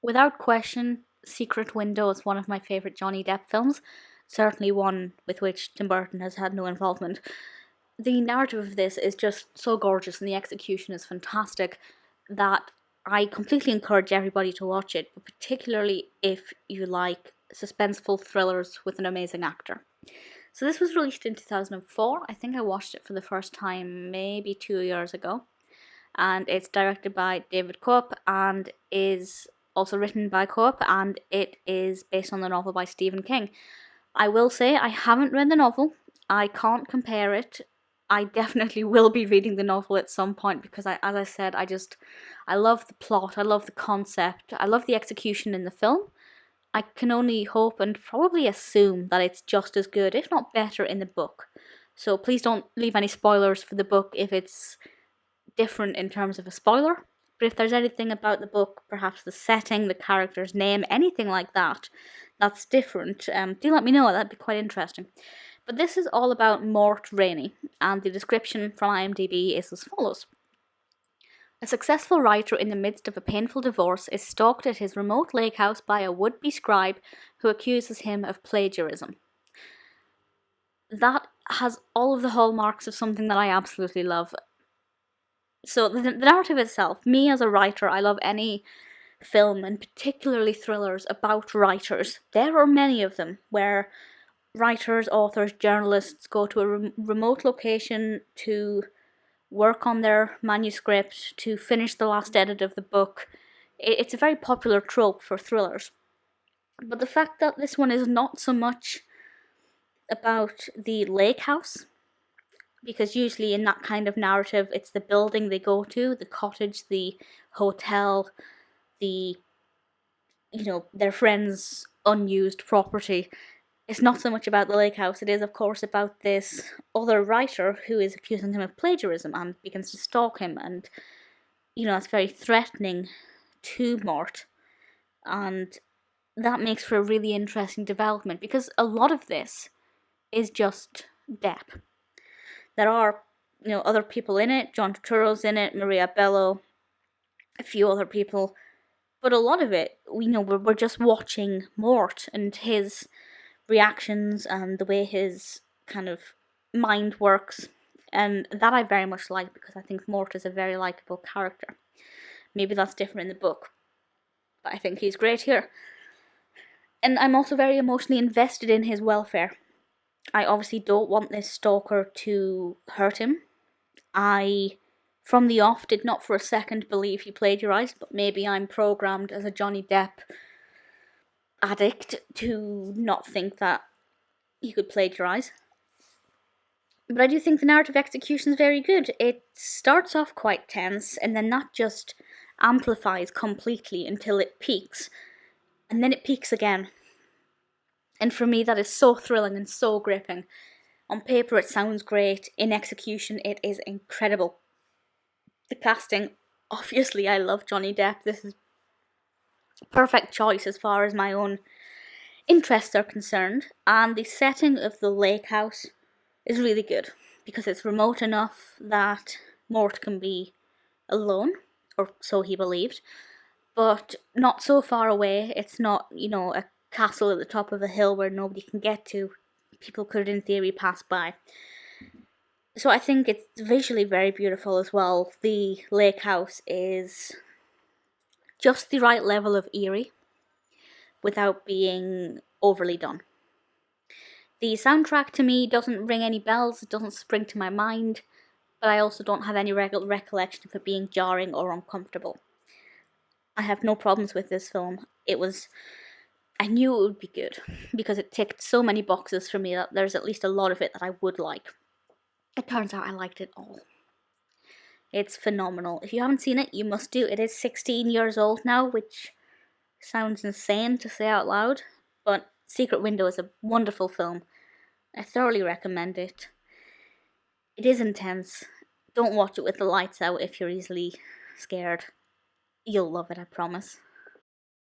Without question, Secret Window is one of my favourite Johnny Depp films, certainly one with which Tim Burton has had no involvement. The narrative of this is just so gorgeous and the execution is fantastic that I completely encourage everybody to watch it, but particularly if you like suspenseful thrillers with an amazing actor. So this was released in 2004. I think I watched it for the first time maybe 2 years ago. And it's directed by David Koepp and is also written by Koepp, and it is based on the novel by Stephen King. I will say I haven't read the novel. I can't compare it. I definitely will be reading the novel at some point because as I said, I love the plot, I love the concept, I love the execution in the film. I can only hope and probably assume that it's just as good, if not better, in the book. So please don't leave any spoilers for the book if it's different in terms of a spoiler. But if there's anything about the book, perhaps the setting, the character's name, anything like that, that's different, do let me know, that'd be quite interesting. But this is all about Mort Rainey, and the description from IMDb is as follows. A successful writer in the midst of a painful divorce is stalked at his remote lake house by a would-be scribe who accuses him of plagiarism. That has all of the hallmarks of something that I absolutely love. So the narrative itself, me as a writer, I love any film, and particularly thrillers about writers. There are many of them where writers, authors, journalists go to a remote location to work on their manuscript, to finish the last edit of the book. It's a very popular trope for thrillers. But the fact that this one is not so much about the lake house, because usually in that kind of narrative it's the building they go to, the cottage, the hotel, the, their friend's unused property. It's not so much about the lake house, it is of course about this other writer who is accusing him of plagiarism and begins to stalk him, and it's very threatening to Mort, and that makes for a really interesting development because a lot of this is just Depp. There are, other people in it. John Turturro's in it, Maria Bello, a few other people, but a lot of it, we're just watching Mort and his reactions and the way his kind of mind works, and that I very much like because I think Mort is a very likeable character. Maybe that's different in the book, but I think he's great here. And I'm also very emotionally invested in his welfare. I obviously don't want this stalker to hurt him. I, from the off, did not for a second believe he plagiarised, but maybe I'm programmed as a Johnny Depp addict to not think that he could plagiarise. But I do think the narrative execution is very good. It starts off quite tense, and then that just amplifies completely until it peaks, and then it peaks again. And for me, that is so thrilling and so gripping. On paper, it sounds great. In execution, it is incredible. The casting, obviously, I love Johnny Depp. This is a perfect choice as far as my own interests are concerned. And the setting of the lake house is really good because it's remote enough that Mort can be alone, or so he believed, but not so far away. It's not, a castle at the top of a hill where nobody can get to. People could, in theory, pass by. So I think it's visually very beautiful as well. The lake house is just the right level of eerie without being overly done. The soundtrack to me doesn't ring any bells, it doesn't spring to my mind, but I also don't have any recollection of it being jarring or uncomfortable. I have no problems with this film. I knew it would be good because it ticked so many boxes for me that there's at least a lot of it that I would like. It turns out I liked it all. It's phenomenal. If you haven't seen it, you must do. It is 16 years old now, which sounds insane to say out loud, but Secret Window is a wonderful film. I thoroughly recommend it. It is intense. Don't watch it with the lights out if you're easily scared. You'll love it, I promise.